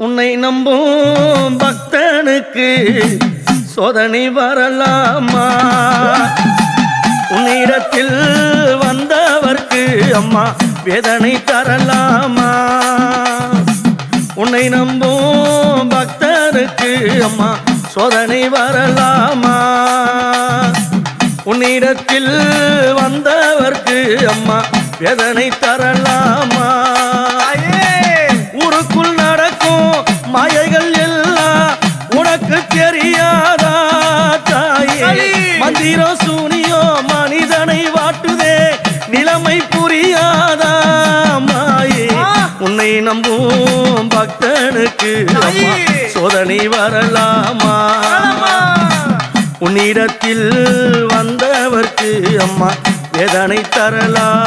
உன்னை நம்பும் பக்தனுக்கு சோதனை வரலாமா? உன்னிடத்தில் வந்தவர்க்கு அம்மா வேதனை தரலாமா? உன்னை நம்பும் பக்தனுக்கு அம்மா சோதனை வரலாமா? உன்னிடத்தில் வந்தவர்க்கு அம்மா வேதனை தரலாமா? ஊருக்குள் நடக்கும் மாயைகள் எல்லாம் உனக்கு தெரியாதா தாயே? மந்திரம் சூனியோ மனிதனை வாட்டுதே, நிலைமை புரியாதா மாயே? உன்னை நம்பும் பக்தனுக்கு அம்மா சோதனை வரலாமா? உன்னிடத்தில் வந்தவர்க்கு அம்மா வேதனை தரலாம்.